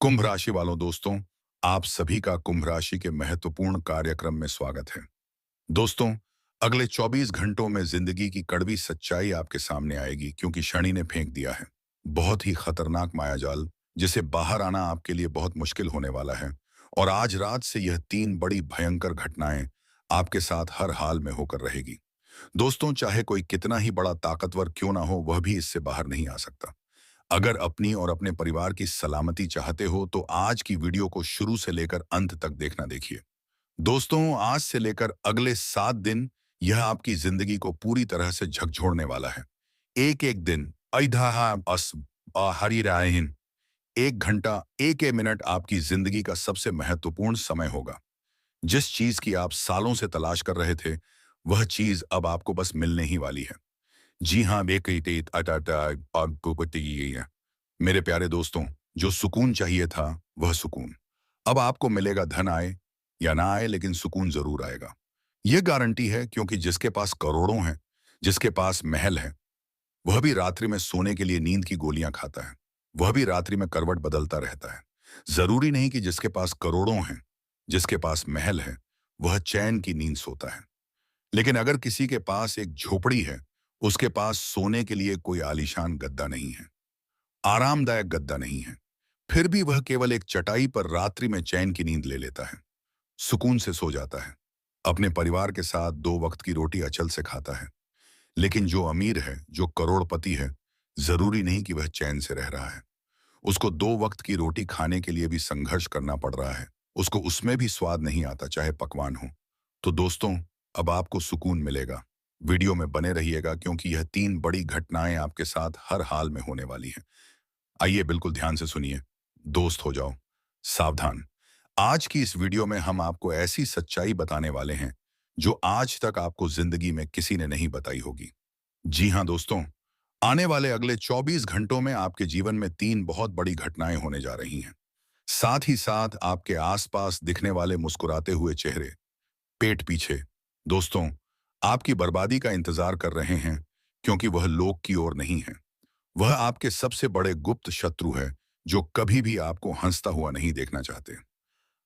कुंभ राशि वालों दोस्तों, आप सभी का कुंभ राशि के महत्वपूर्ण कार्यक्रम में स्वागत है। दोस्तों, अगले 24 घंटों में जिंदगी की कड़वी सच्चाई आपके सामने आएगी क्योंकि शनि ने फेंक दिया है। बहुत ही खतरनाक मायाजाल, जिसे बाहर आना आपके लिए बहुत मुश्किल होने वाला है। और आज रात से यह 3 बड़ी भयंकर घटनाएं आपके साथ हर हाल में होकर रहेगी। दोस्तों, चाहे कोई कितना ही बड़ा ताकतवर क्यों ना हो, वह भी इससे बाहर नहीं आ सकता। अगर अपनी और अपने परिवार की सलामती चाहते हो तो आज की वीडियो को शुरू से लेकर अंत तक देखना देखिए। दोस्तों, आज से लेकर अगले 7 दिन यह आपकी जिंदगी को पूरी तरह से झकझोरने वाला है। एक एक दिन हरिरायन, 1 घंटा 1 मिनट आपकी जिंदगी का सबसे महत्वपूर्ण समय होगा। जिस चीज की आप सालों से तलाश कर रहे थे, वह चीज अब आपको बस मिलने ही वाली है। जी हाँ, है मेरे प्यारे दोस्तों। जो सुकून चाहिए था, वह सुकून अब आपको मिलेगा। धन आए या ना आए, लेकिन सुकून जरूर आएगा। यह गारंटी है, क्योंकि जिसके पास करोड़ों हैं, जिसके पास महल है, वह भी रात्रि में सोने के लिए नींद की गोलियां खाता है। वह भी रात्रि में करवट बदलता रहता है। जरूरी नहीं कि जिसके पास करोड़ों हैं, जिसके पास महल है, वह चैन की नींद सोता है। लेकिन अगर किसी के पास एक झोपड़ी है, उसके पास सोने के लिए कोई आलीशान गद्दा नहीं है, आरामदायक गद्दा नहीं है, फिर भी वह केवल एक चटाई पर रात्रि में चैन की नींद ले लेता है, सुकून से सो जाता है, अपने परिवार के साथ 2 वक्त की रोटी अचल से खाता है। लेकिन जो अमीर है, जो करोड़पति है, जरूरी नहीं कि वह चैन से रह रहा है। उसको 2 वक्त की रोटी खाने के लिए भी संघर्ष करना पड़ रहा है। उसको उसमें भी स्वाद नहीं आता, चाहे पकवान हो। तो दोस्तों, अब आपको सुकून मिलेगा। वीडियो में बने रहिएगा, क्योंकि यह 3 बड़ी घटनाएं आपके साथ हर हाल में होने वाली हैं। आइए बिल्कुल ध्यान से सुनिए, दोस्त हो जाओ सावधान। आज की इस वीडियो में हम आपको ऐसी सच्चाई बताने वाले हैं जो आज तक आपको जिंदगी में किसी ने नहीं बताई होगी। जी हाँ दोस्तों, आने वाले अगले 24 घंटों में आपके जीवन में 3 बहुत बड़ी घटनाएं होने जा रही हैं। साथ ही साथ आपके आसपास दिखने वाले मुस्कुराते हुए चेहरे पेट पीछे, दोस्तों, आपकी बर्बादी का इंतजार कर रहे हैं, क्योंकि वह लोक की ओर नहीं है। वह आपके सबसे बड़े गुप्त शत्रु है, जो कभी भी आपको हंसता हुआ नहीं देखना चाहते।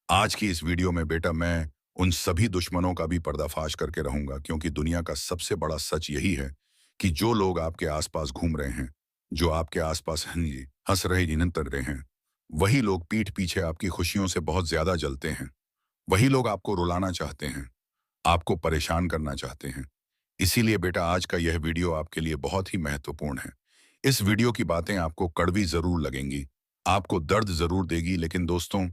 आज की इस वीडियो में बेटा, मैं उन सभी दुश्मनों का भी पर्दाफाश करके रहूंगा, क्योंकि दुनिया का सबसे बड़ा सच यही है कि जो लोग आपके आसपास घूम रहे हैं, जो आपके आसपास हंस रहे निरंतर रहे हैं, वही लोग पीठ पीछे आपकी खुशियों से बहुत ज्यादा जलते हैं। वही लोग आपको रुलाना चाहते हैं, आपको परेशान करना चाहते हैं। इसीलिए बेटा, आज का यह वीडियो आपके लिए बहुत ही महत्वपूर्ण है। इस वीडियो की बातें आपको कड़वी जरूर लगेंगी, आपको दर्द जरूर देगी, लेकिन दोस्तों,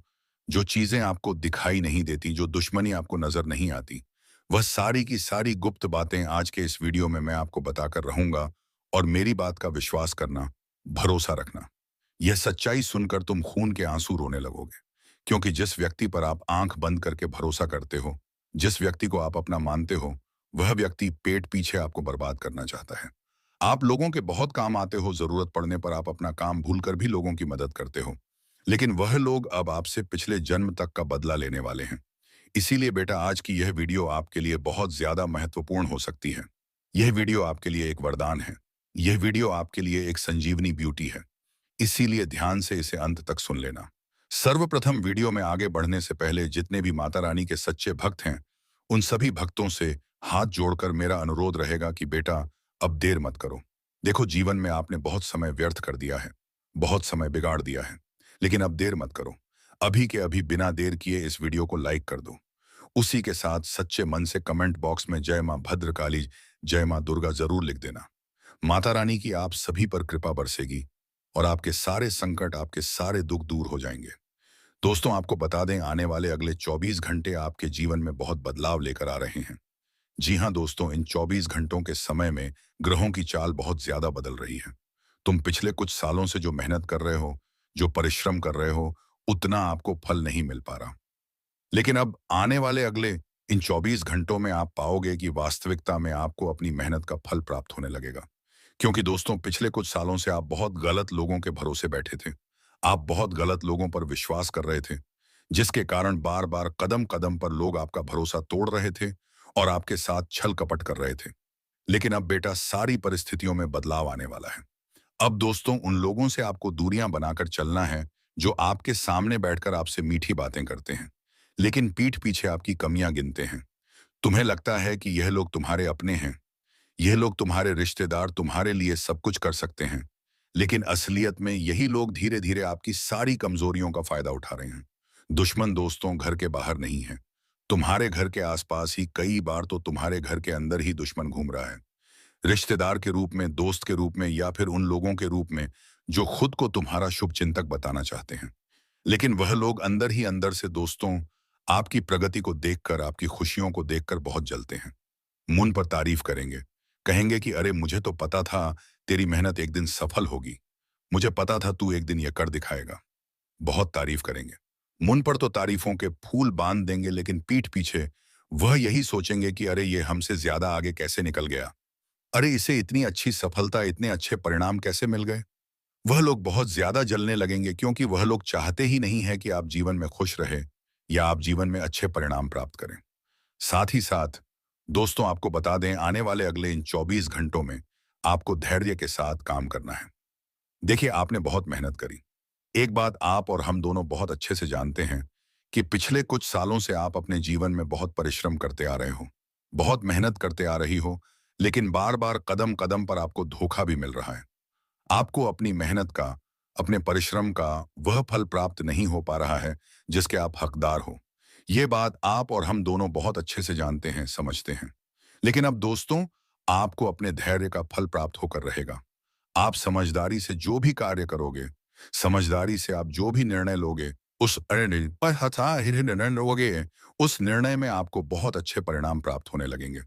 जो चीजें आपको दिखाई नहीं देती, जो दुश्मनी आपको नजर नहीं आती, वह सारी की सारी गुप्त बातें आज के इस वीडियो में मैं आपको बताकर रहूंगा। और मेरी बात का विश्वास करना, भरोसा रखना। यह सच्चाई सुनकर तुम खून के आंसू रोने लगोगे, क्योंकि जिस व्यक्ति पर आप आंख बंद करके भरोसा करते हो, जिस व्यक्ति को आप अपना मानते हो, वह व्यक्ति पेट पीछे आपको बर्बाद करना चाहता है। आप लोगों के बहुत काम आते हो, जरूरत पड़ने पर आप अपना काम भूलकर भी लोगों की मदद करते हो, लेकिन वह लोग अब आपसे पिछले जन्म तक का बदला लेने वाले हैं। इसीलिए बेटा, आज की यह वीडियो आपके लिए बहुत ज्यादा महत्वपूर्ण हो सकती है। यह वीडियो आपके लिए एक वरदान है। यह वीडियो आपके लिए एक संजीवनी ब्यूटी है। इसीलिए ध्यान से इसे अंत तक सुन लेना। सर्वप्रथम, वीडियो में आगे बढ़ने से पहले जितने भी माता रानी के सच्चे भक्त हैं, उन सभी भक्तों से हाथ जोड़कर मेरा अनुरोध रहेगा कि बेटा, अब देर मत करो। देखो, जीवन में आपने बहुत समय व्यर्थ कर दिया है, बहुत समय बिगाड़ दिया है, लेकिन अब देर मत करो। अभी के अभी बिना देर किए इस वीडियो को लाइक कर दो। उसी के साथ सच्चे मन से कमेंट बॉक्स में जय मां भद्रकाली, जय मां दुर्गा जरूर लिख देना। माता रानी की आप सभी पर कृपा बरसेगी और आपके सारे संकट, आपके सारे दुख दूर हो जाएंगे। दोस्तों, आपको बता दें, आने वाले अगले 24 घंटे आपके जीवन में बहुत बदलाव लेकर आ रहे हैं। जी हाँ दोस्तों, इन 24 घंटों के समय में ग्रहों की चाल बहुत ज्यादा बदल रही है। तुम पिछले कुछ सालों से जो मेहनत कर रहे हो, जो परिश्रम कर रहे हो, उतना आपको फल नहीं मिल पा रहा। लेकिन अब आने वाले अगले इन 24 घंटों में आप पाओगे कि वास्तविकता में आपको अपनी मेहनत का फल प्राप्त होने लगेगा। क्योंकि दोस्तों, पिछले कुछ सालों से आप बहुत गलत लोगों के भरोसे बैठे थे। आप बहुत गलत लोगों पर विश्वास कर रहे थे, जिसके कारण बार बार कदम कदम पर लोग आपका भरोसा तोड़ रहे थे और आपके साथ छल कपट कर रहे थे। लेकिन अब बेटा, सारी परिस्थितियों में बदलाव आने वाला है। अब दोस्तों, उन लोगों से आपको दूरियां बनाकर चलना है जो आपके सामने बैठकर आपसे मीठी बातें करते हैं, लेकिन पीठ पीछे आपकी कमियां गिनते हैं। तुम्हें लगता है कि यह लोग तुम्हारे अपने हैं, यह लोग तुम्हारे रिश्तेदार, तुम्हारे लिए सब कुछ कर सकते हैं, लेकिन असलियत में यही लोग धीरे धीरे आपकी सारी कमजोरियों का फायदा उठा रहे हैं। दुश्मन दोस्तों घर के बाहर नहीं है, तुम्हारे घर के आसपास ही, कई बार तो तुम्हारे घर के अंदर ही दुश्मन घूम रहा है। रिश्तेदार के रूप में, दोस्त के रूप में, या फिर उन लोगों के रूप में जो खुद को तुम्हारा शुभ चिंतक बताना चाहते हैं। लेकिन वह लोग अंदर ही अंदर से दोस्तों, आपकी प्रगति को देखकर, आपकी खुशियों को देखकर बहुत जलते हैं। मुंह पर तारीफ करेंगे, कहेंगे कि अरे मुझे तो पता था तेरी मेहनत एक दिन सफल होगी, मुझे पता था तू एक दिन ये कर दिखाएगा। बहुत तारीफ करेंगे, मुंह पर तो तारीफों के फूल बांध देंगे, लेकिन पीठ पीछे वह यही सोचेंगे कि अरे ये हमसे ज्यादा आगे कैसे निकल गया, अरे इसे इतनी अच्छी सफलता, इतने अच्छे परिणाम कैसे मिल गए। वह लोग बहुत ज्यादा जलने लगेंगे, क्योंकि वह लोग चाहते ही नहीं है कि आप जीवन में खुश रहे या आप जीवन में अच्छे परिणाम प्राप्त करें। साथ ही साथ दोस्तों, आपको बता दें, आने वाले अगले इन 24 घंटों में आपको धैर्य के साथ काम करना है। देखिए, आपने बहुत मेहनत करी। एक बात आप और हम दोनों बहुत अच्छे से जानते हैं कि पिछले कुछ सालों से आप अपने जीवन में बहुत परिश्रम करते आ रहे हो, बहुत मेहनत करते आ रही हो, लेकिन बार बार कदम कदम पर आपको धोखा भी मिल रहा है। आपको अपनी मेहनत का, अपने परिश्रम का वह फल प्राप्त नहीं हो पा रहा है जिसके आप हकदार हो। ये बात आप और हम दोनों बहुत अच्छे से जानते हैं, समझते हैं। लेकिन अब दोस्तों, आपको अपने धैर्य का फल प्राप्त होकर रहेगा। आप समझदारी से जो भी कार्य करोगे, समझदारी से आप जो भी निर्णय लोगे, उस निर्णय लोगे, उस निर्णय में आपको बहुत अच्छे परिणाम प्राप्त होने लगेंगे।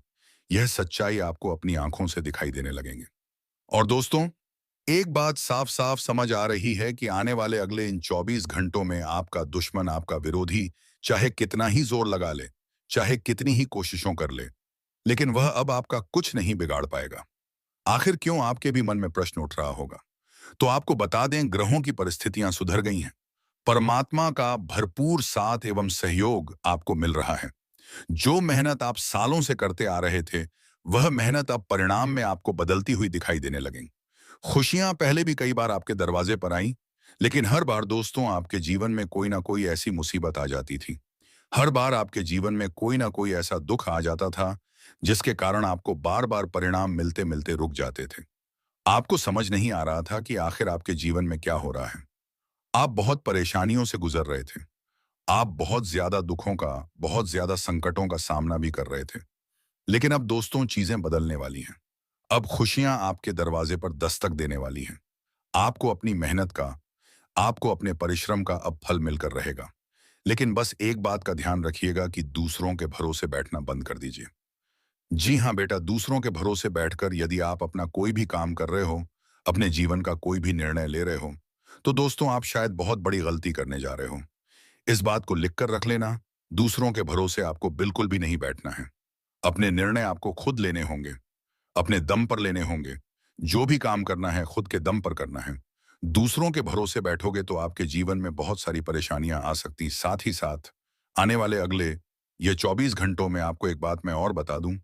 यह सच्चाई आपको अपनी आंखों से दिखाई देने लगेंगे। और दोस्तों, एक बात साफ साफ समझ आ रही है कि आने वाले अगले इन 24 घंटों में आपका दुश्मन, आपका विरोधी, चाहे कितना ही जोर लगा ले, चाहे कितनी ही कोशिशों कर ले, लेकिन वह अब आपका कुछ नहीं बिगाड़ पाएगा। आखिर क्यों, आपके भी मन में प्रश्न उठ रहा होगा। तो आपको बता दें, ग्रहों की परिस्थितियां सुधर गई हैं। परमात्मा का भरपूर साथ एवं सहयोग आपको मिल रहा है। जो मेहनत आप सालों से करते आ रहे थे, वह मेहनत अब परिणाम में आपको बदलती हुई दिखाई देने लगेंगी। खुशियां पहले भी कई बार आपके दरवाजे पर आईं, लेकिन हर बार दोस्तों, आपके जीवन में कोई ना कोई ऐसी मुसीबत आ जाती थी। हर बार आपके जीवन में कोई ना कोई ऐसा दुख आ जाता था जिसके कारण आपको बार बार परिणाम मिलते मिलते रुक जाते थे। आपको समझ नहीं आ रहा था कि आखिर आपके जीवन में क्या हो रहा है। आप बहुत परेशानियों से गुजर रहे थे। आप बहुत ज्यादा दुखों का, बहुत ज्यादा संकटों का सामना भी कर रहे थे। लेकिन अब दोस्तों, चीजें बदलने वाली हैं। अब खुशियां आपके दरवाजे पर दस्तक देने वाली हैं। आपको अपनी मेहनत का, आपको अपने परिश्रम का अब फल मिलकर रहेगा। लेकिन बस एक बात का ध्यान रखिएगा कि दूसरों के भरोसे बैठना बंद कर दीजिए। जी हाँ बेटा, दूसरों के भरोसे बैठकर यदि आप अपना कोई भी काम कर रहे हो, अपने जीवन का कोई भी निर्णय ले रहे हो, तो दोस्तों आप शायद बहुत बड़ी गलती करने जा रहे हो। इस बात को लिखकर रख लेना, दूसरों के भरोसे आपको बिल्कुल भी नहीं बैठना है। अपने निर्णय आपको खुद लेने होंगे, अपने दम पर लेने होंगे। जो भी काम करना है, खुद के दम पर करना है। दूसरों के भरोसे बैठोगे तो आपके जीवन में बहुत सारी परेशानियां आ सकती। साथ ही साथ आने वाले अगले ये 24 घंटों में आपको एक बात मैं और बता दूं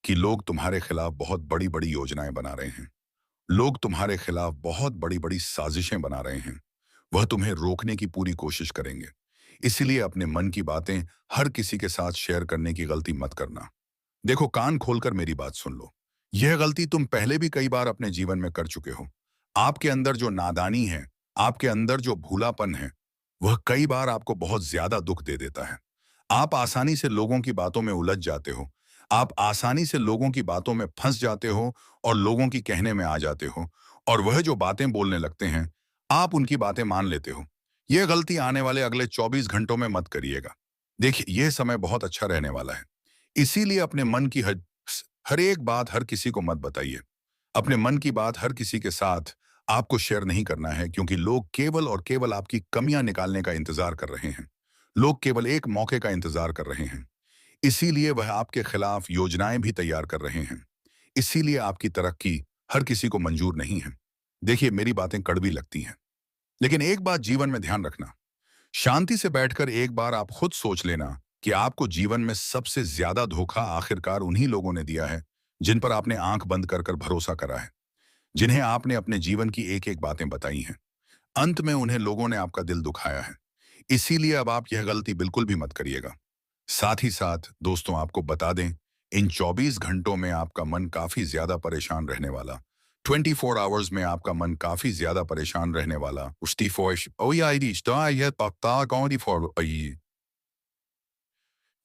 कि लोग तुम्हारे खिलाफ बहुत बड़ी बड़ी योजनाएं बना रहे हैं। लोग तुम्हारे खिलाफ बहुत बड़ी बड़ी साजिशें बना रहे हैं। वह तुम्हें रोकने की पूरी कोशिश करेंगे। इसीलिए अपने मन की बातें हर किसी के साथ शेयर करने की गलती मत करना। देखो, कान खोलकर मेरी बात सुन लो। यह गलती तुम पहले भी कई बार अपने जीवन में कर चुके हो। आपके अंदर जो नादानी है, आपके अंदर जो भूलापन है, वह कई बार आपको बहुत ज्यादा दुख दे देता है। आप आसानी से लोगों की बातों में उलझ जाते हो। आप आसानी से लोगों की बातों में फंस जाते हो और लोगों की कहने में आ जाते हो, और वह जो बातें बोलने लगते हैं, आप उनकी बातें मान लेते हो। यह गलती आने वाले अगले 24 घंटों में मत करिएगा। देखिए, यह समय बहुत अच्छा रहने वाला है। इसीलिए अपने मन की हर एक बात हर किसी को मत बताइए। अपने मन की बात हर किसी के साथ आपको शेयर नहीं करना है, क्योंकि लोग केवल और केवल आपकी कमियां निकालने का इंतजार कर रहे हैं। लोग केवल एक मौके का इंतजार कर रहे हैं। इसीलिए वह आपके खिलाफ योजनाएं भी तैयार कर रहे हैं। इसीलिए आपकी तरक्की हर किसी को मंजूर नहीं है। देखिए, मेरी बातें कड़वी लगती हैं, लेकिन एक बात जीवन में ध्यान रखना। शांति से बैठकर एक बार आप खुद सोच लेना कि आपको जीवन में सबसे ज्यादा धोखा आखिरकार उन्हीं लोगों ने दिया है जिन पर आपने आंख बंद कर कर भरोसा करा है, जिन्हें आपने अपने जीवन की एक एक बातें बताई हैं। अंत में उन्हें लोगों ने आपका दिल दुखाया है, इसीलिए अब आप यह गलती बिल्कुल भी मत करिएगा। साथ ही साथ दोस्तों आपको बता दें, इन 24 घंटों में आपका मन काफ़ी ज़्यादा परेशान रहने वाला। 24 आवर्स में आपका मन काफ़ी ज़्यादा परेशान रहने वाला। उसकी फ़ोइश ओ या रिश्ता ये पक्का कौन दी फॉर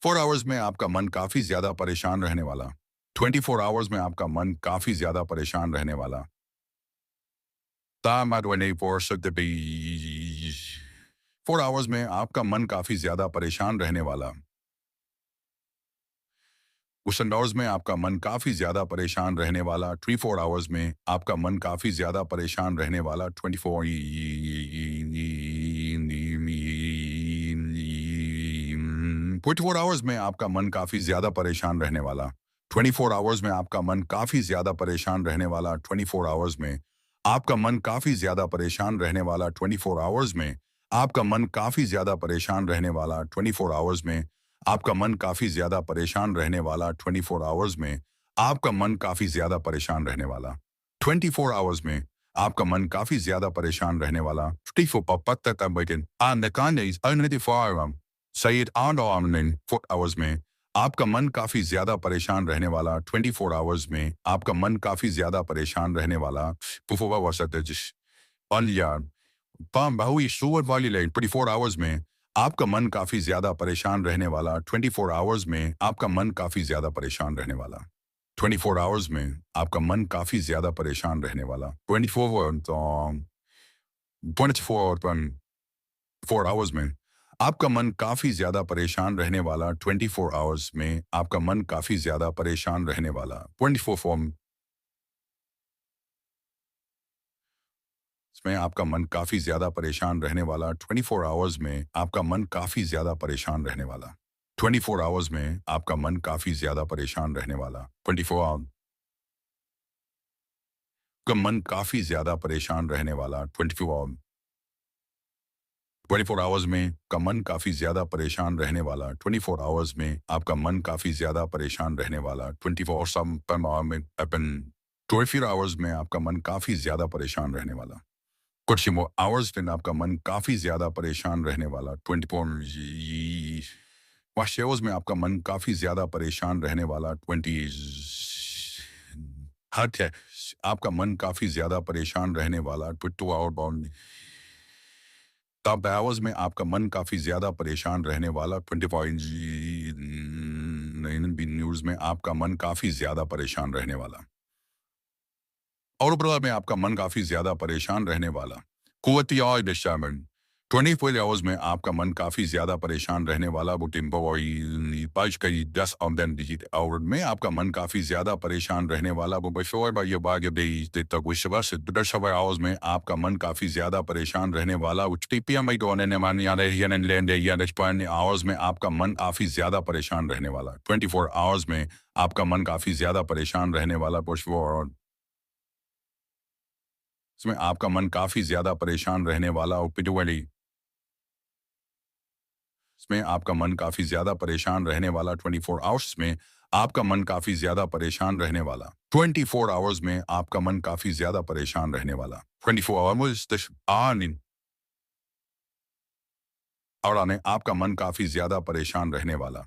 4 आवर्स में आपका मन काफ़ी ज़्यादा परेशान रहने वाला। 24 आवर्स में आपका मन काफ़ी ज़्यादा परेशान रहने वाला। तामाद 24 4 आवर्स में आपका मन काफ़ी ज़्यादा परेशान रहने वाला। उस अंदाज में आपका मन काफ़ी ज़्यादा परेशान रहने वाला। 3-4 आवर्स में आपका मन काफ़ी ज़्यादा परेशान रहने वाला। 24 आवर्स में आपका मन काफ़ी ज़्यादा परेशान रहने वाला। 24 आवर्स में आपका मन काफ़ी ज़्यादा परेशान रहने वाला। 24 आवर्स में आपका मन काफ़ी ज़्यादा परेशान रहने वाला। 24 आवर्स में आपका मन काफ़ी ज़्यादा परेशान रहने वाला। 24 आवर्स में आपका मन काफ़ी ज़्यादा परेशान रहने वाला। 24 आवर्स में आपका मन काफ़ी ज़्यादा परेशान रहने वाला। 24 आवर्स में आपका मन काफ़ी ज़्यादा परेशान रहने वाला। 4 आवर्स में आपका मन काफ़ी ज़्यादा परेशान रहने वाला। 24 आवर्स में आपका मन काफ़ी ज़्यादा परेशान रहने वाला। 24 आवर्स में आपका मन काफ़ी ज़्यादा परेशान रहने वाला। 24 आवर्स में आपका मन काफ़ी ज़्यादा परेशान रहने वाला। 24 आवर्स में आपका मन काफ़ी ज़्यादा परेशान रहने वाला। 4 आवर्स में आपका मन काफ़ी ज़्यादा परेशान रहने वाला। 24 आवर्स में आपका मन काफ़ी ज़्यादा परेशान रहने वाला। 24 में आपका मन काफ़ी ज़्यादा परेशान रहने वाला। 24 आवर्स में आपका मन काफ़ी ज़्यादा परेशान रहने वाला। 24 आवर्स में आपका मन काफ़ी ज़्यादा परेशान रहने वाला। 24 आवर का मन काफ़ी ज़्यादा परेशान रहने वाला। 24 आवर्स में का मन काफ़ी ज़्यादा परेशान रहने वाला। 24 आवर्स में आपका मन काफ़ी ज़्यादा परेशान रहने वाला। 24 आवर्स में आपका मन काफ़ी ज़्यादा परेशान रहने वाला। कुछ आवर्स में आपका मन काफ़ी ज़्यादा परेशान रहने वाला। 24 आवर्स में आपका मन काफ़ी ज़्यादा परेशान रहने वाला। 20 हद है आपका मन काफ़ी ज़्यादा परेशान रहने वाला। 22 आवर तब आवर्स में आपका मन काफ़ी ज़्यादा परेशान रहने वाला। 25 न्यूज़ में आपका मन काफ़ी ज़्यादा परेशान रहने वाला। और ऊपर में आपका मन काफ़ी ज़्यादा परेशान रहने वाला। कुव्वती और डिस्टर्बेंस 24 आवर्स में आपका मन काफ़ी ज़्यादा परेशान रहने वाला। वो टिम्पो 10 आवर में आपका मन काफ़ी ज़्यादा परेशान रहने वाला। वो बशोर भाई बाग तक विश्वास 10 आवर्स में आपका मन काफ़ी ज़्यादा परेशान रहने वाला। आवर्स में आपका मन काफ़ी ज़्यादा परेशान रहने वाला। 24 आवर्स में आपका मन काफ़ी ज़्यादा परेशान रहने वाला। इसमें आपका मन काफ़ी ज़्यादा परेशान रहने वाला। ओपिटुअली इसमें आपका मन काफ़ी ज़्यादा परेशान रहने वाला। 24 आवर्स में आपका मन काफ़ी ज़्यादा परेशान रहने वाला। 24 आवर्स में आपका मन काफ़ी ज़्यादा परेशान रहने वाला। 24 आवर्स और आपका मन काफ़ी ज़्यादा परेशान रहने वाला।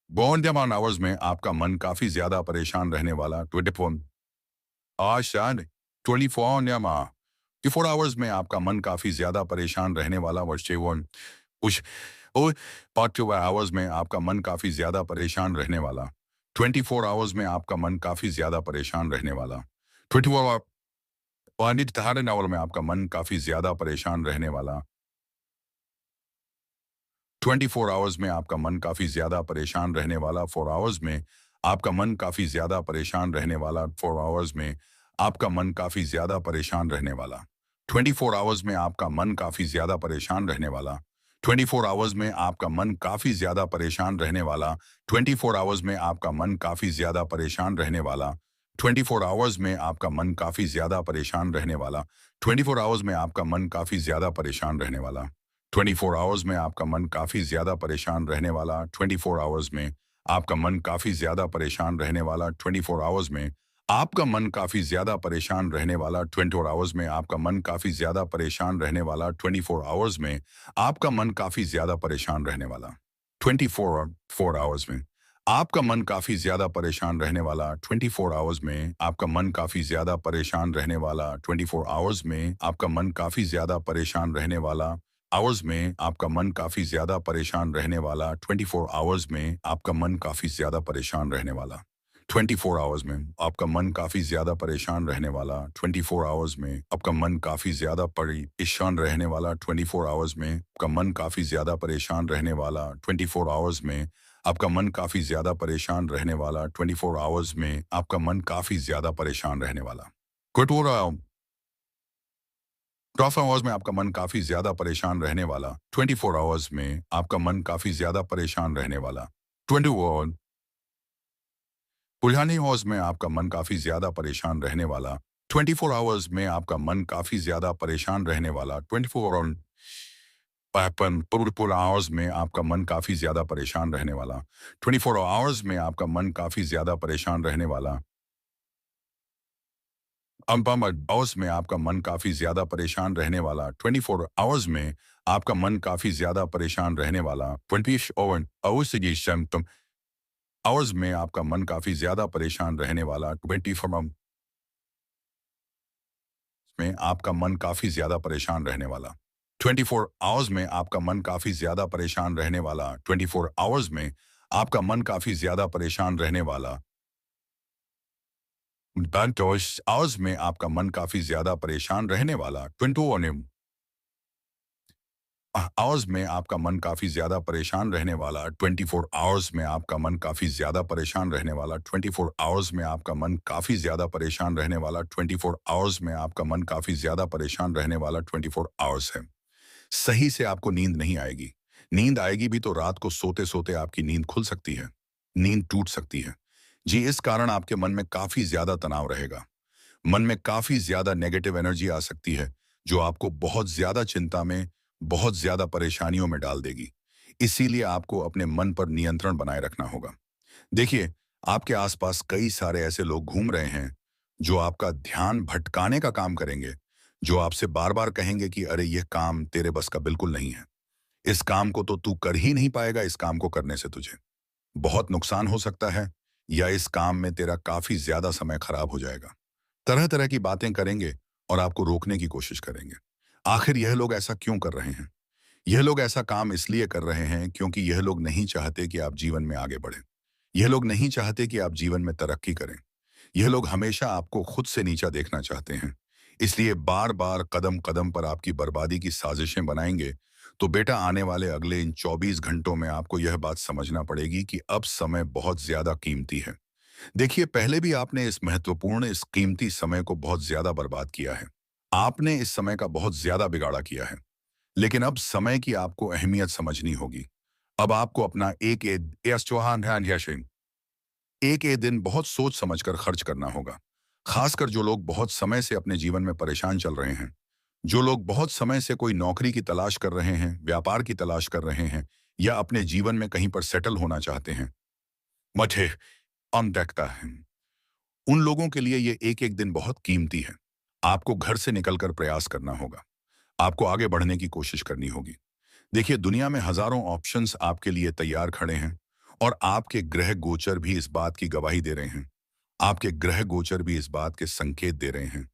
51 आवर्स में आपका मन काफ़ी ज़्यादा परेशान रहने वाला। 24 आशान 24 आवर्स में आपका मन काफ़ी ज़्यादा परेशान रहने वाला। उस 5 आवर्स में आपका मन काफ़ी ज़्यादा परेशान रहने वाला। 24 आवर्स में आपका मन काफ़ी ज़्यादा परेशान रहने वाला। 24 आवर में आपका मन काफ़ी ज़्यादा परेशान रहने वाला। 24 आवर्स में आपका मन काफ़ी ज़्यादा परेशान रहने वाला। 4 आवर्स में आपका मन काफ़ी ज़्यादा परेशान रहने वाला। 4 आवर्स में आपका मन काफ़ी ज़्यादा परेशान रहने वाला। 24 आवर्स में आपका मन काफ़ी ज़्यादा परेशान रहने वाला। 24 आवर्स में आपका मन काफ़ी ज़्यादा परेशान रहने वाला। 24 आवर्स में आपका मन काफ़ी ज़्यादा परेशान रहने वाला। 24 आवर्स में आपका मन काफ़ी ज़्यादा परेशान रहने वाला। 24 आवर्स में आपका मन काफ़ी ज़्यादा परेशान रहने वाला। 24 आवर्स में आपका मन काफ़ी ज़्यादा परेशान रहने वाला। 24 आवर्स में आपका मन काफ़ी ज़्यादा परेशान रहने वाला। 24 आवर्स में आपका मन काफी ज्यादा परेशान रहने वाला 24 आवर्स में, आपका मन काफी ज्यादा परेशान रहने वाला 24 आवर्स में, आपका मन काफी ज्यादा परेशान रहने वाला 24 आवर्स में, आपका मन काफी ज्यादा परेशान रहने वाला 24 आवर्स में, आपका मन काफी ज्यादा परेशान रहने वाला 24 आवर्स में, आपका मन काफी ज्यादा परेशान रहने वाला आवर्स में, आपका मन काफी ज्यादा परेशान रहने वाला 24 आवर्स में, आपका मन काफी ज्यादा परेशान रहने वाला 24 आवर्स में, आपका मन काफी ज्यादा परेशान रहने वाला 24 आवर्स में, आपका मन काफी ज्यादा परेशान रहने वाला 24 आवर्स में, आपका मन काफी ज्यादा परेशान रहने वाला 24 आवर्स में, आपका मन काफी ज्यादा परेशान रहने वाला 24 आवर्स में, आपका मन काफी ज्यादा परेशान रहने वाला 12 आवर्स में, आपका मन काफी ज्यादा परेशान रहने वाला 24 आवर्स में, आपका मन काफी ज्यादा परेशान रहने वाला 20 पुराने हौज में आपका मन काफी ज्यादा परेशान रहने वाला 24 आवर्स में, आपका मन काफी ज्यादा परेशान रहने वाला 24 आवर्स में, आपका मन काफी ज्यादा परेशान रहने वाला 24 आवर्स में, आपका मन काफी ज्यादा परेशान रहने वाला आवर्स में, आपका मन काफी ज्यादा परेशान रहने वाला 24 आवर्स में, आपका मन काफी ज्यादा परेशान रहने वाला 20 आवर्स में, आपका मन काफी ज्यादा परेशान रहने वाला 24 में, आपका मन काफी ज्यादा परेशान रहने वाला 24 आवर्स में, आपका मन काफी ज्यादा परेशान रहने वाला 24 आवर्स में, आपका मन काफी ज्यादा परेशान रहने वाला 24 आवर्स में, आपका मन काफी ज्यादा परेशान रहने वाला 21 आवर्स में, आपका मन काफी ज्यादा परेशान रहने वाला 24 आवर्स में, आपका मन काफी ज्यादा परेशान रहने वाला 24 आवर्स में, आपका मन काफी ज्यादा परेशान रहने वाला 24 आवर्स में, आपका मन काफी ज्यादा परेशान रहने वाला 24 आवर्स है। सही से आपको नींद नहीं आएगी। नींद आएगी भी तो रात को सोते सोते आपकी नींद खुल सकती है, नींद टूट सकती है। जी, इस कारण आपके मन में काफी ज्यादा तनाव रहेगा। मन में काफी ज्यादा नेगेटिव एनर्जी आ सकती है, जो आपको बहुत ज्यादा चिंता में, बहुत ज्यादा परेशानियों में डाल देगी। इसीलिए आपको अपने मन पर नियंत्रण बनाए रखना होगा। देखिए, आपके आसपास कई सारे ऐसे लोग घूम रहे हैं, जो आपका ध्यान भटकाने का काम करेंगे, जो आपसे बार-बार कहेंगे कि अरे यह काम तेरे बस का बिल्कुल नहीं है। इस काम को तो तू कर ही नहीं पाएगा, इस काम को करने से तुझे बहुत नुकसान हो सकता है, या इस काम में तेरा काफी ज्यादा समय खराब हो जाएगा। तरह तरह की बातें करेंगे और आपको रोकने की कोशिश करेंगे। आखिर यह लोग ऐसा क्यों कर रहे हैं? यह लोग ऐसा काम इसलिए कर रहे हैं क्योंकि यह लोग नहीं चाहते कि आप जीवन में आगे बढ़ें। यह लोग नहीं चाहते कि आप जीवन में तरक्की करें। यह लोग हमेशा आपको खुद से नीचा देखना चाहते हैं। इसलिए बार बार कदम कदम पर आपकी बर्बादी की साजिशें बनाएंगे। तो बेटा, आने वाले अगले इन 24 घंटों में आपको यह बात समझना पड़ेगी कि अब समय बहुत ज्यादा कीमती है। देखिए, पहले भी आपने इस महत्वपूर्ण, इस कीमती समय को बहुत ज्यादा बर्बाद किया है। आपने इस समय का बहुत ज्यादा बिगाड़ा किया है। लेकिन अब समय की आपको अहमियत समझनी होगी। अब आपको अपना एक ए दिन बहुत सोच समझकर खर्च करना होगा। खासकर जो लोग बहुत समय से अपने जीवन में परेशान चल रहे हैं, जो लोग बहुत समय से कोई नौकरी की तलाश कर रहे हैं, व्यापार की तलाश कर रहे हैं, या अपने जीवन में कहीं पर सेटल होना चाहते हैं। मुझे देखता है, उन लोगों के लिए ये एक एक दिन बहुत कीमती है। आपको घर से निकलकर प्रयास करना होगा। आपको आगे बढ़ने की कोशिश करनी होगी। देखिए, दुनिया में हजारों ऑप्शंस आपके लिए तैयार खड़े हैं, और आपके ग्रह गोचर भी इस बात की गवाही दे रहे हैं। आपके ग्रह गोचर भी इस बात के संकेत दे रहे हैं।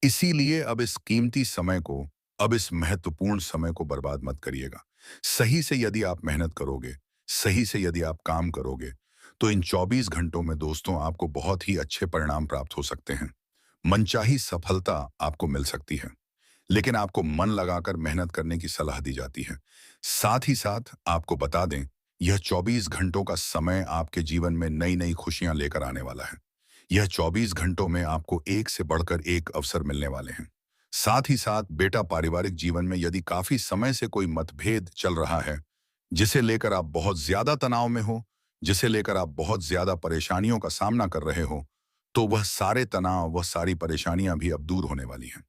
इसीलिए अब इस कीमती समय को, अब इस महत्वपूर्ण समय को बर्बाद मत करिएगा। सही से यदि आप मेहनत करोगे, सही से यदि आप काम करोगे, तो इन 24 घंटों में दोस्तों आपको बहुत ही अच्छे परिणाम प्राप्त हो सकते हैं। मनचाही सफलता आपको मिल सकती है। लेकिन आपको मन लगाकर मेहनत करने की सलाह दी जाती है। साथ ही साथ आपको बता दें, यह 24 घंटों का समय आपके जीवन में नई नई खुशियां लेकर आने वाला है। यह 24 घंटों में आपको एक से बढ़कर एक अवसर मिलने वाले हैं। साथ ही साथ बेटा, पारिवारिक जीवन में यदि काफी समय से कोई मतभेद चल रहा है, जिसे लेकर आप बहुत ज्यादा तनाव में हो, जिसे लेकर आप बहुत ज्यादा परेशानियों का सामना कर रहे हो, तो वह सारे तनाव, वह सारी परेशानियां भी अब दूर होने वाली हैं।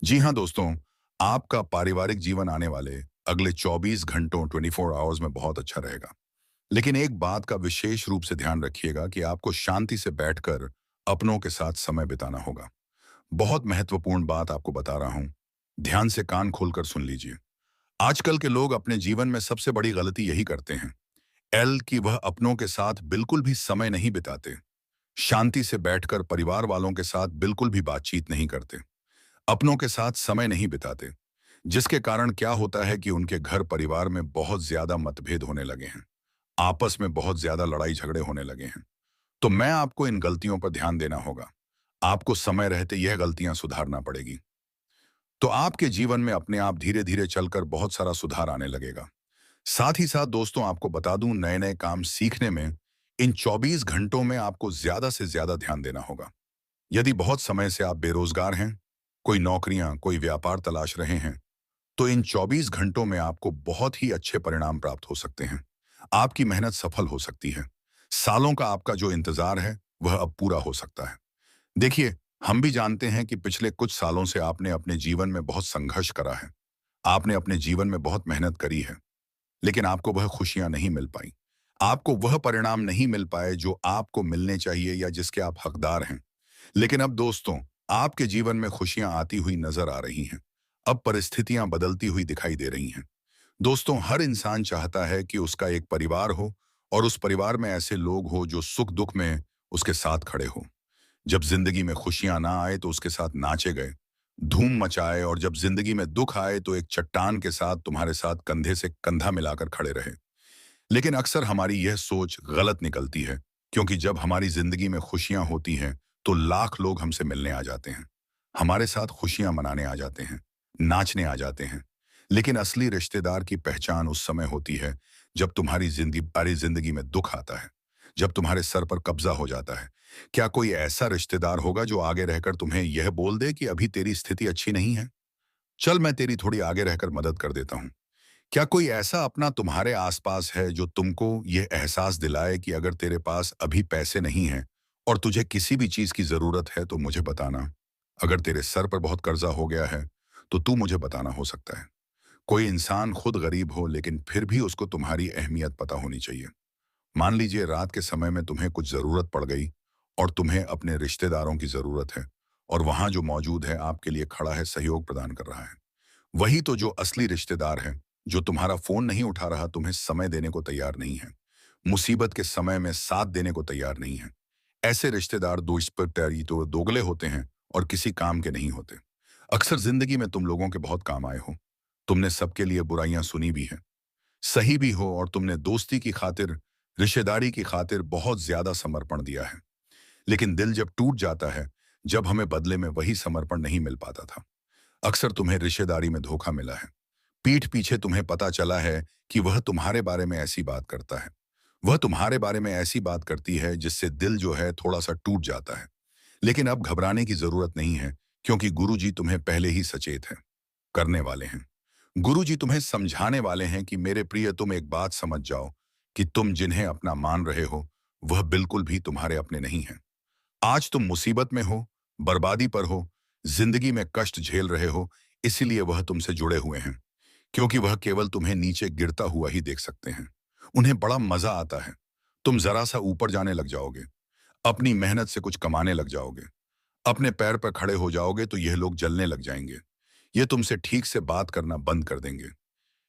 जी हाँ दोस्तों, आपका पारिवारिक जीवन आने वाले अगले 24 घंटों 24 आवर्स में बहुत अच्छा रहेगा। लेकिन एक बात का विशेष रूप से ध्यान रखिएगा कि आपको शांति से बैठकर अपनों के साथ समय बिताना होगा। बहुत महत्वपूर्ण बात आपको बता रहा हूं, ध्यान से कान खोलकर सुन लीजिए। आजकल के लोग अपने जीवन में सबसे बड़ी गलती यही करते हैं एल कि वह अपनों के साथ बिल्कुल भी समय नहीं बिताते, शांति से बैठकर परिवार वालों के साथ बिल्कुल भी बातचीत नहीं करते, अपनों के साथ समय नहीं बिताते, जिसके कारण क्या होता है कि उनके घर परिवार में बहुत ज्यादा मतभेद होने लगे हैं, आपस में बहुत ज्यादा लड़ाई झगड़े होने लगे हैं। तो मैं आपको इन गलतियों पर ध्यान देना होगा। आपको समय रहते यह गलतियां सुधारना पड़ेगी। तो आपके जीवन में अपने आप धीरे धीरे चलकर बहुत सारा सुधार आने लगेगा। साथ ही साथ दोस्तों आपको बता दूं, नए नए काम सीखने में इन 24 घंटों में आपको ज्यादा से ज्यादा ध्यान देना होगा। यदि बहुत समय से आप बेरोजगार हैं, कोई नौकरियां कोई व्यापार तलाश रहे हैं, तो इन 24 घंटों में आपको बहुत ही अच्छे परिणाम प्राप्त हो सकते हैं। आपकी मेहनत सफल हो सकती है। सालों का आपका जो इंतजार है वह अब पूरा हो सकता है। देखिए, हम भी जानते हैं कि पिछले कुछ सालों से आपने अपने जीवन में बहुत संघर्ष करा है। आपने अपने जीवन में बहुत मेहनत करी है, लेकिन आपको वह खुशियां नहीं मिल पाई। आपको वह परिणाम नहीं मिल पाए जो आपको मिलने चाहिए या जिसके आप हकदार हैं। लेकिन अब दोस्तों, आपके जीवन में खुशियां आती हुई नजर आ रही हैं। अब परिस्थितियां बदलती हुई दिखाई दे रही हैं। दोस्तों, हर इंसान चाहता है कि उसका एक परिवार हो और उस परिवार में ऐसे लोग हो जो सुख दुख में उसके साथ खड़े हो। जब जिंदगी में खुशियां ना आए तो उसके साथ नाचे गए, धूम मचाए, और जब जिंदगी में दुख आए तो एक चट्टान के साथ तुम्हारे साथ कंधे से कंधा मिलाकर खड़े रहे। लेकिन अक्सर हमारी यह सोच गलत निकलती है, क्योंकि जब हमारी जिंदगी में खुशियां होती हैं तो लाख लोग हमसे मिलने आ जाते हैं, हमारे साथ खुशियां मनाने आ जाते हैं, नाचने आ जाते हैं। लेकिन असली रिश्तेदार की पहचान उस समय होती है जब तुम्हारी जिंदगी में दुख आता है, जब तुम्हारे सर पर कब्जा हो जाता है। क्या कोई ऐसा रिश्तेदार होगा जो आगे रहकर तुम्हें यह बोल दे कि अभी तेरी स्थिति अच्छी नहीं है, चल मैं तेरी थोड़ी आगे रहकर मदद कर देता हूं? क्या कोई ऐसा अपना तुम्हारे आसपास है जो तुमको यह एहसास दिलाए कि अगर तेरे पास अभी पैसे नहीं हैं और तुझे किसी भी चीज की जरूरत है तो मुझे बताना? अगर तेरे सर पर बहुत कर्जा हो गया है तो तू मुझे बताना, हो सकता है। कोई इंसान खुद गरीब हो लेकिन फिर भी उसको तुम्हारी अहमियत पता होनी चाहिए। मान लीजिए रात के समय में तुम्हें कुछ जरूरत पड़ गई और तुम्हें अपने रिश्तेदारों की जरूरत है, और वहां जो मौजूद है आपके लिए खड़ा है, सहयोग प्रदान कर रहा है। वही तो जो असली रिश्तेदार है, जो तुम्हारा फोन नहीं उठा रहा, तुम्हें समय देने को तैयार नहीं है, मुसीबत के समय में साथ देने को तैयार नहीं है। ऐसे रिश्तेदार दुष्प्रचारी तो दोगले होते हैं और किसी काम के नहीं होते। अक्सर जिंदगी में तुम लोगों के बहुत काम आए हो। तुमने सबके लिए बुराइयां सुनी भी है, सही भी हो, और तुमने दोस्ती की खातिर, रिश्तेदारी की खातिर बहुत ज्यादा समर्पण दिया है। लेकिन दिल जब टूट जाता है, जब हमें बदले में वही समर्पण नहीं मिल पाता था। अक्सर तुम्हें रिश्तेदारी में धोखा मिला है। पीठ पीछे तुम्हें पता चला है कि वह तुम्हारे बारे में ऐसी बात करता है, वह तुम्हारे बारे में ऐसी बात करती है जिससे दिल जो है थोड़ा सा टूट जाता है। लेकिन अब घबराने की जरूरत नहीं है, क्योंकि गुरुजी तुम्हें पहले ही सचेत हैं, करने वाले हैं। गुरुजी तुम्हें समझाने वाले हैं कि मेरे प्रिय, तुम एक बात समझ जाओ कि तुम जिन्हें अपना मान रहे हो वह बिल्कुल भी तुम्हारे अपने नहीं हैं। आज तुम मुसीबत में हो, बर्बादी पर हो, जिंदगी में कष्ट झेल रहे हो, इसीलिए वह तुमसे जुड़े हुए हैं, क्योंकि वह केवल तुम्हें नीचे गिरता हुआ ही देख सकते हैं। उन्हें बड़ा मजा आता है। तुम जरा सा ऊपर जाने लग जाओगे, अपनी मेहनत से कुछ कमाने लग जाओगे, अपने पैर पर खड़े हो जाओगे, तो यह लोग जलने लग जाएंगे। ये तुमसे ठीक से बात करना बंद कर देंगे।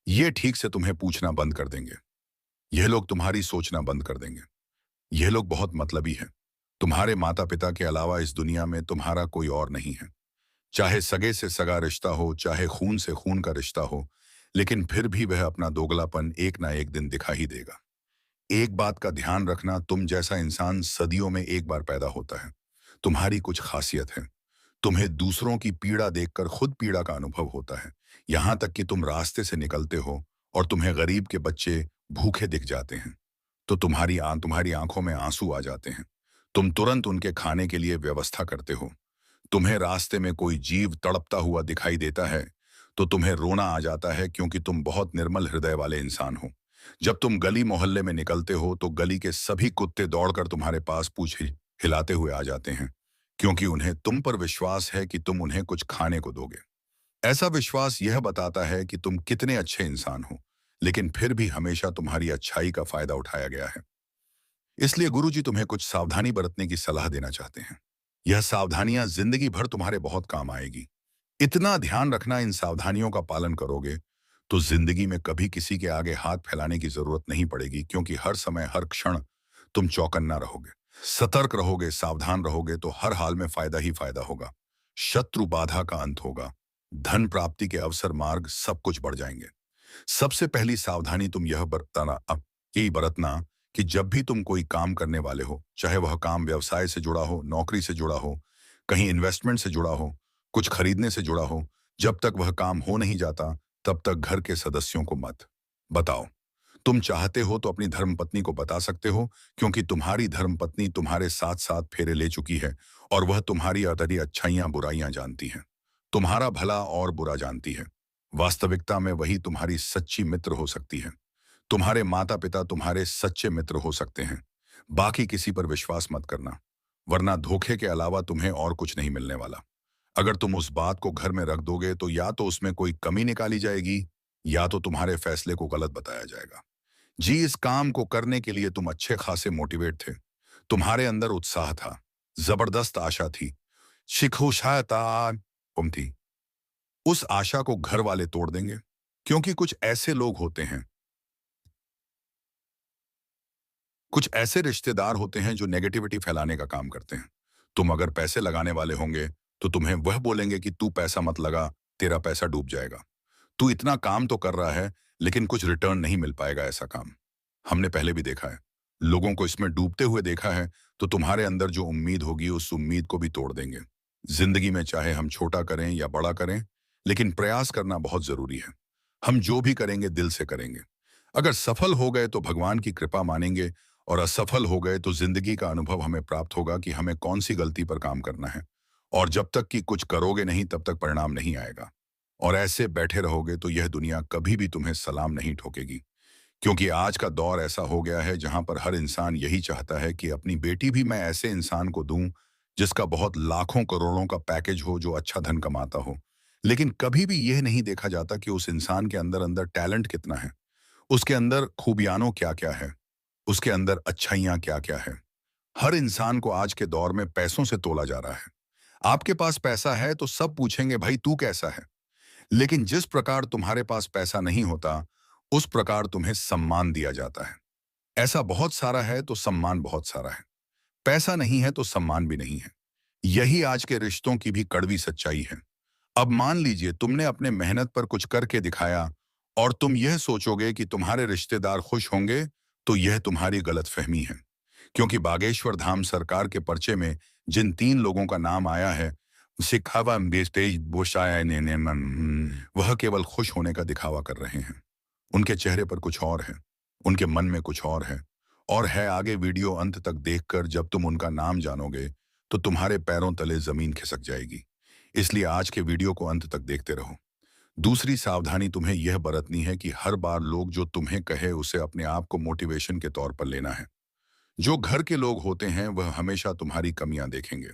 ये ठीक से तुम्हें पूछना बंद कर देंगे। यह लोग तुम्हारी सोचना बंद कर देंगे। यह लोग बहुत मतलबी हैं। तुम्हारे माता पिता के अलावा इस दुनिया में तुम्हारा कोई और नहीं है। चाहे सगे से सगा रिश्ता हो, चाहे खून से खून का रिश्ता हो, लेकिन फिर भी वह अपना दोगलापन एक ना एक दिन दिखा ही देगा। एक बात का ध्यान रखना, तुम जैसा इंसान सदियों में एक बार पैदा होता है। तुम्हारी कुछ खासियत है। तुम्हें दूसरों की पीड़ा देखकर खुद पीड़ा का अनुभव होता है। यहां तक कि तुम रास्ते से निकलते हो और तुम्हें गरीब के बच्चे भूखे दिख जाते हैं, तो तुम्हारी आंखों में आंसू आ जाते हैं। तुम तुरंत उनके खाने के लिए व्यवस्था करते हो। तुम्हें रास्ते में कोई जीव तड़पता हुआ दिखाई देता है तो तुम्हें रोना आ जाता है, क्योंकि तुम बहुत निर्मल हृदय वाले इंसान हो। जब तुम गली मोहल्ले में निकलते हो तो गली के सभी कुत्ते दौड़कर तुम्हारे पास पूंछ हिलाते हुए आ जाते हैं, क्योंकि उन्हें तुम पर विश्वास है कि तुम उन्हें कुछ खाने को दोगे। ऐसा विश्वास यह बताता है कि तुम कितने अच्छे इंसान हो, लेकिन फिर भी हमेशा तुम्हारी अच्छाई का फायदा उठाया गया है। इसलिए गुरुजी तुम्हें कुछ सावधानी बरतने की सलाह देना चाहते हैं। यह सावधानियां जिंदगी भर तुम्हारे बहुत काम आएगी। इतना ध्यान रखना, इन सावधानियों का पालन करोगे तो जिंदगी में कभी किसी के आगे हाथ फैलाने की जरूरत नहीं पड़ेगी, क्योंकि हर समय हर क्षण तुम चौकन्ना रहोगे, सतर्क रहोगे, सावधान रहोगे तो हर हाल में फायदा ही फायदा होगा। शत्रु बाधा का अंत होगा, धन प्राप्ति के अवसर, मार्ग सब कुछ बढ़ जाएंगे। सबसे पहली सावधानी तुम यह बरतना, अब यही बरतना कि जब भी तुम कोई काम करने वाले हो, चाहे वह काम व्यवसाय से जुड़ा हो, नौकरी से जुड़ा हो, कहीं इन्वेस्टमेंट से जुड़ा हो, कुछ खरीदने से जुड़ा हो, जब तक वह काम हो नहीं जाता तब तक घर के सदस्यों को मत बताओ। तुम चाहते हो तो अपनी धर्मपत्नी को बता सकते हो, क्योंकि तुम्हारी धर्मपत्नी तुम्हारे साथ साथ फेरे ले चुकी है और वह तुम्हारी अतरी अच्छाइयां बुराइयां जानती है, तुम्हारा भला और बुरा जानती है। वास्तविकता में वही तुम्हारी सच्ची मित्र हो सकती है। तुम्हारे माता पिता तुम्हारे सच्चे मित्र हो सकते हैं। बाकी किसी पर विश्वास मत करना, वरना धोखे के अलावा तुम्हें और कुछ नहीं मिलने वाला। अगर तुम उस बात को घर में रख दोगे तो या तो उसमें कोई कमी निकाली जाएगी, या तो तुम्हारे फैसले को गलत बताया जाएगा। जी, इस काम को करने के लिए तुम अच्छे खासे मोटिवेट थे, तुम्हारे अंदर उत्साह था, जबरदस्त आशा थी, शिखुशाता तुम थी। उस आशा को घर वाले तोड़ देंगे, क्योंकि कुछ ऐसे रिश्तेदार होते हैं जो नेगेटिविटी फैलाने का काम करते हैं। तुम अगर पैसे लगाने वाले होंगे तो तुम्हें वह बोलेंगे कि तू पैसा मत लगा, तेरा पैसा डूब जाएगा। तू इतना काम तो कर रहा है लेकिन कुछ रिटर्न नहीं मिल पाएगा, ऐसा काम हमने पहले भी देखा है। लोगों को इसमें डूबते हुए देखा है, तो तुम्हारे अंदर जो उम्मीद होगी उस उम्मीद को भी तोड़ देंगे। जिंदगी में चाहे हम छोटा करें या बड़ा करें, लेकिन प्रयास करना बहुत जरूरी है। हम जो भी करेंगे दिल से करेंगे। अगर सफल हो गए तो भगवान की कृपा मानेंगे, और असफल हो गए तो जिंदगी का अनुभव हमें प्राप्त होगा कि हमें कौन सी गलती पर काम करना है। और जब तक कि कुछ करोगे नहीं तब तक परिणाम नहीं आएगा। और ऐसे बैठे रहोगे तो यह दुनिया कभी भी तुम्हें सलाम नहीं ठोकेगी, क्योंकि आज का दौर ऐसा हो गया है जहां पर हर इंसान यही चाहता है कि अपनी बेटी भी मैं ऐसे इंसान को दूं जिसका बहुत लाखों करोड़ों का पैकेज हो, जो अच्छा धन कमाता हो। लेकिन कभी भी यह नहीं देखा जाता कि उस इंसान के अंदर अंदर टैलेंट कितना है, उसके अंदर खूबियानों क्या क्या है, उसके अंदर अच्छाइयां क्या क्या है। हर इंसान को आज के दौर में पैसों से तोला जा रहा है। आपके पास पैसा है तो सब पूछेंगे भाई तू कैसा है। लेकिन जिस प्रकार तुम्हारे पास पैसा नहीं होता, उस प्रकार तुम्हें सम्मान दिया जाता है। ऐसा बहुत सारा है तो सम्मान बहुत सारा है। पैसा नहीं है तो सम्मान भी नहीं है। यही आज के रिश्तों की भी कड़वी सच्चाई है। अब मान लीजिए तुमने अपने मेहनत पर कुछ करके दिखाया और तुम यह सोचोगे कि तुम्हारे रिश्तेदार खुश होंगे, तो यह तुम्हारी गलतफहमी है। क्योंकि बागेश्वर धाम सरकार के पर्चे में जिन 3 लोगों का नाम आया है, सिखावा बेस्टेज बोशाया ने वह केवल खुश होने का दिखावा कर रहे हैं। उनके चेहरे पर कुछ और है, उनके मन में कुछ और है आगे वीडियो अंत तक देखकर जब तुम उनका नाम जानोगे तो तुम्हारे पैरों तले जमीन खिसक जाएगी। इसलिए आज के वीडियो को अंत तक देखते रहो। दूसरी सावधानी तुम्हें यह बरतनी है कि हर बार लोग जो तुम्हें कहे उसे अपने आप को मोटिवेशन के तौर पर लेना है। जो घर के लोग होते हैं वह हमेशा तुम्हारी कमियां देखेंगे,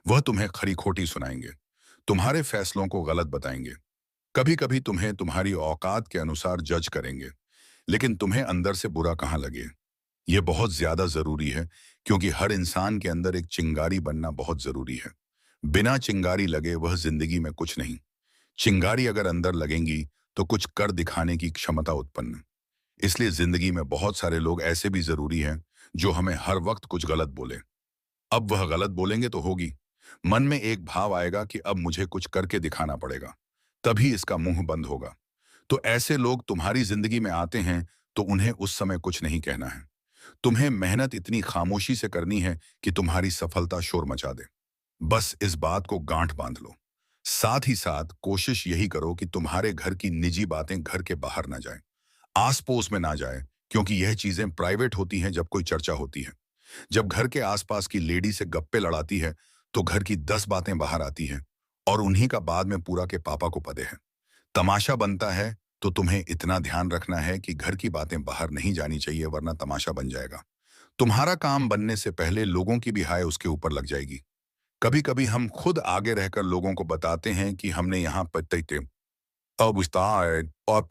वह तुम्हें खरी खोटी सुनाएंगे, तुम्हारे फैसलों को गलत बताएंगे, कभी कभी तुम्हें तुम्हारी औकात के अनुसार जज करेंगे। लेकिन तुम्हें अंदर से बुरा कहाँ लगे, यह बहुत ज्यादा जरूरी है, क्योंकि हर इंसान के अंदर एक चिंगारी बनना बहुत जरूरी है। बिना चिंगारी लगे वह जिंदगी में कुछ नहीं। चिंगारी अगर अंदर लगेंगी तो कुछ कर दिखाने की क्षमता उत्पन्न। इसलिए जिंदगी में बहुत सारे लोग ऐसे भी जरूरी हैं जो हमें हर वक्त कुछ गलत बोले। अब वह गलत बोलेंगे तो होगी, मन में एक भाव आएगा कि अब मुझे कुछ करके दिखाना पड़ेगा, तभी इसका मुंह बंद होगा। तो ऐसे लोग तुम्हारी जिंदगी में आते हैं तो उन्हें उस समय कुछ नहीं कहना है। तुम्हें मेहनत इतनी खामोशी से करनी है कि तुम्हारी सफलता शोर मचा दे। बस इस बात को गांठ बांध लो। साथ ही साथ कोशिश यही करो कि तुम्हारे घर की निजी बातें घर के बाहर ना जाएं, आस पड़ोस में ना जाए, क्योंकि यह चीजें प्राइवेट होती हैं जब कोई चर्चा होती है। जब घर के आसपास की लेडी से गप्पे लड़ाती है तो घर की 10 बातें बाहर आती हैं, और उन्हीं का बाद में पूरा के पापा को पता है। तमाशा बनता है तो तुम्हें इतना ध्यान रखना है कि घर की बातें बाहर नहीं जानी चाहिए, वरना तमाशा बन जाएगा। तुम्हारा काम बनने से पहले लोगों की भी हाय उसके ऊपर लग जाएगी। कभी कभी हम खुद आगे रहकर लोगों को बताते हैं कि हमने यहाँ पर अब और